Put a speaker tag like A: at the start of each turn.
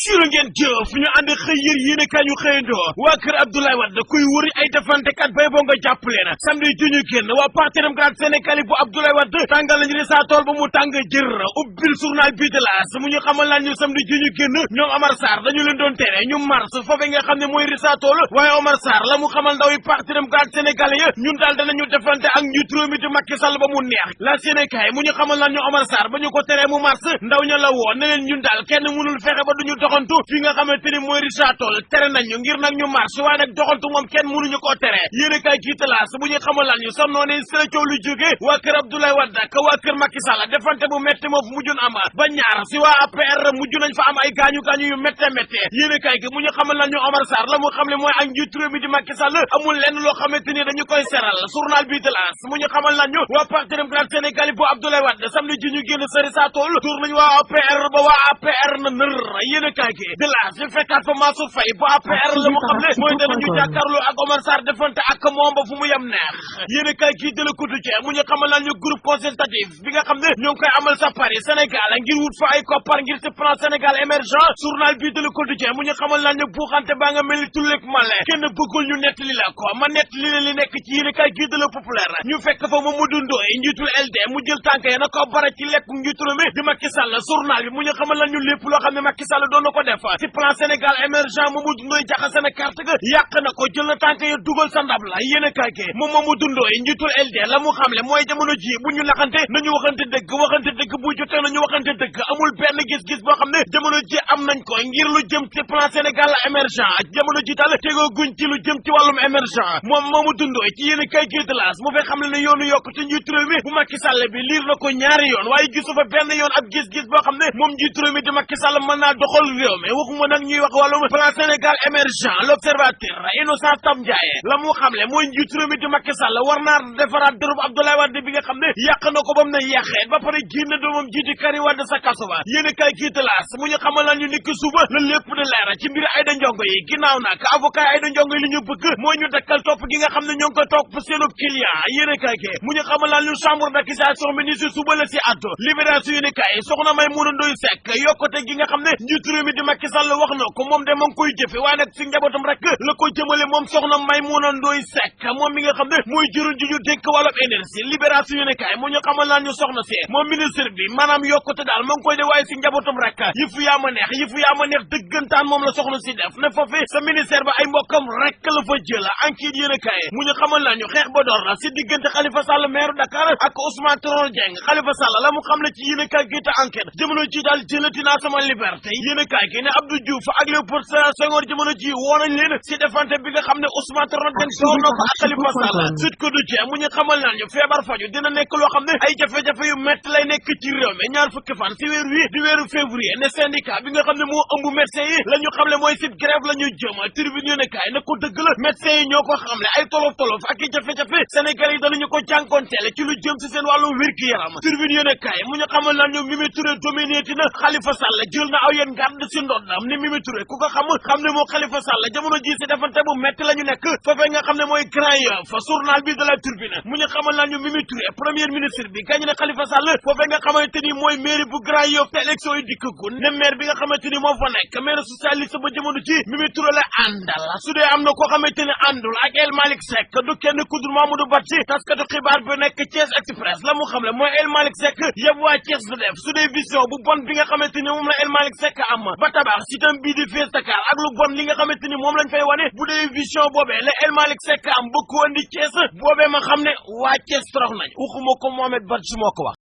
A: sura ngeen jëf ñu ànd xëy yër yéene kaay ñu xëyandoo waa kër Abdoulaye Wade kuy wëri ay defantekat bay boo nga jàppale na samedi ji ñu génn waa parti démocrate sénégalais bu Abdoulaye Wade tàngal nañu ne saa tool ba mu tàng jër ubbil journal bi de L'As mu ñu xamal laan ñu samedi ji ñu génn ñoom Omar Sarr dañu leen doon tere ñu mars foofe nga xam ne mooy Rissa Tool waaye Omar Sarr la mu xamal ndaw yi parti démocrate sénégalais ya ñun daal danañu defante ak njiitu réew mi di Macky Sall ba mu neex la Sénégal mu ñu xamal laan ñu Omar Sarr ba ñu ko teree mu mars ndaw ña la woo ne leen ñun daal kenn mënul fexe ba duñu doxantu fi nga xamante ni mooy Rissa Tool tere nañu ngir nag ñu marche waaye nag doxantu moom kenn mënuñu koo tere yéen a kaay kii L'As bu ñu xamal lan ñu sam noonu sëla coow lu jógee waa kër Abdoulaye Wade ak waa kër Macky Sall defante bu métti moo fu mujjun am ba ñaar si waa APR mujj nañ fa am ay gaañu-gaañu yu métte yéen a kaay gi mu ñu xamal lan ñu Omar Sarr la mu xam le mooy ak njiitu réew mi di Macky Sall amul lenn loo xamante ni dañu koy seral journal bi L'As mu ñu xamal lan ñu waa parti démocrate sénégalais bu Abdoulaye Wade samedi ji ñu génn sa Rissa Tool tour nañ waa APR ba waa APR na nër yéen a kaay gi L'As ñu fekkaat fa Mansour Faye bu APR la mu xam le mooy danañu jàkkaarloo ak Omar Sarr defante ak moom ba fu mu yem neex yéen a kaay kii de la Quotidien mu ñu xamal lan ñu groupe consultatif bi nga xam ne ñoo ngi koy amal sa Paris Sénégal ngir wut fa ay koppar ngir ci plan Sénégal émergent journal bi de la Quotidien mu ñu xamal lan ñu buuxante baa nga mel ni tulleeg male kenn bëggul ñu nettali la ko ma nettali la li nekk ci yéen a kaay kii de la Populaire ñu fekk fa Mamadou Ndoye njiitul LD mu jël tànk ya na ko bara ci lekku njiitu réew mi di Macky Sall journal bi mu ñu xamal lan ñu lépp loo xam ne Macky Sall doon na ko def ci plan Sénégal émergent Mamadou Ndoye jaxase na carte ga yàq na ko jël na tànk ya dugal sa ndab la yéen a kaay moom Mamadou Ndoye njiitul LD la mu xamle mooy jamono ji bu ñu naxante nañu waxante dëgg bu jotee nañu waxante dëgg amul benn gis-gis boo xam ne jamono ji am nañ ko ngir lu jëm ci plan Sénégal émergent jamono ji daal tegoo guñ ci lu jëm ci wàllum émergent moom Mamadou Ndoye ci yéen a kaay gi de L'As mu fay xamle ne yoonu yokkute njiitu réew mi bu Macky Sall bi liir na ko ñaari yoon waaye gisu fa benn yoon ab gis-gis boo xam ne moom njiitu réew mi di Macky Sall mën naa doxal réew mi waxuma nag ñuy wax wàllum plan Sénégal émergent L'Observateur Innocent Tam Ndiaye la mu xamle mooy njiitu réew mi di Macky Sall war naa defaraat dërëb Abdoulaye Wade bi nga xam ne yàq na ko ba mu ne yàqee ba pare génn doomam jiiti Karim Wade sa kaso ba yéen a kaay kii de L'As mu ñu xamal lan ñu nikki suba la lépp de leer ci mbir Aïda Ndiongo yi ginnaaw nag avocat Aïda Ndiongo yi li ñu bëgg mooy ñu dakkal topp gi nga xam ne ñoo ngi ko topp seenub client yéen a kaay ke mu ñu xamal lan ñu chambre d'accusation ministre suba la si addu libération yéen a kaay soxna Maïmouna Ndoye Seck yokkute gi nga xam ne njiitu réew mi di Macky Sall wax na ko moom de ma ngi koy jëfe waaye nag si njabootam rek la ko jëmale moom soxna Maïmouna Ndoye Seck moom mi nga xam ne mooy jëruñ ji ñu dénk wàllum énergie libération yéen a kaay mu ñu xamal lan ñu soxna si moom ministre bi maanaam yokkute daal ma ngi koy de waaye si njabootam rek yëfu yaa ma neex dëggantaan moom la soxna si def ne foofu sa ministère ba ay mbokkam rek la fa jël enquête yéen a kaay mu ñu xamal lan ñu xeex ba door la si diggante Khalifa Sall maire Dakar ak Ousmane Tanor Dieng Khalifa Sall la mu xam ne ci yéen a kaay gi te enquête jamono ji daal jëlati naa sama liberté yéen a kaay gi ne Abdou Diouf ak Léopold Sédar Senghor jamono ji woo nañ leen si defante bi nga xam ne Ousmane Tanor Dieng door na ko ak Khalifa Sall Sud Quotidien mu ñu xamal lan ñu feebar faju dina nekk loo xam ne ay jafe-jafe yu métti lay nekk ci réew mi ñaar fukki fan si weer wi di weeru février ne syndicat bi nga xam ne moo ëmb médecins yi la ñu xamle mooy si grève la ñu jëm tribune yéen a kaay na ko dëgg la médecins yi ñoo ko xamle ay tolof ak i jafe-jafe Sénégal yi danañu ko jànkonteel ci lu jëm si seen wàllu wér-gi-yaram tribune yéen a kaay mu ñu xamal lan ñu Mimi Touré dominéti na Khalifa Sall jël na aw yéen garde si ndoddam ni Mimi Touré ku ko xam ne moo Khalifa Sall jamono ji si defante bu metti la ñu nekk foofee nga xam ne mooy Grand Yoff fa journal bi de la Tribune mu ñu xamal lan ñu Mimi Touré premier ministre bi gañ na Khalifa Sall foofee nga xamante ni mooy mairie bu Grand Yoff te élection yi dikkagul ne maire bi nga xamante ni moo fa nekk maire socialiste ba jamono ci Mimi Touré la àndal su dee am na koo xamante ni àndul ak El Malick Seck du kenn kudur Mamadou Badji taskatu xibaar bi nekk Thiès Express la mu xam le mooy El Malick Seck yëpp waa Thiès du def su dee vision bu bon bi nga xamante ni moom la El Malick Seck am ba tabax si tam bii di Fès Dakar ak lu bon li nga xamante ni moom lañ fay wane bu dee vision boobee la El Malick Seck am ba ko andi Thiès boobee ma xam ne waa Thiès torox nañ waxuma ko Mohamed Badji moo ko wax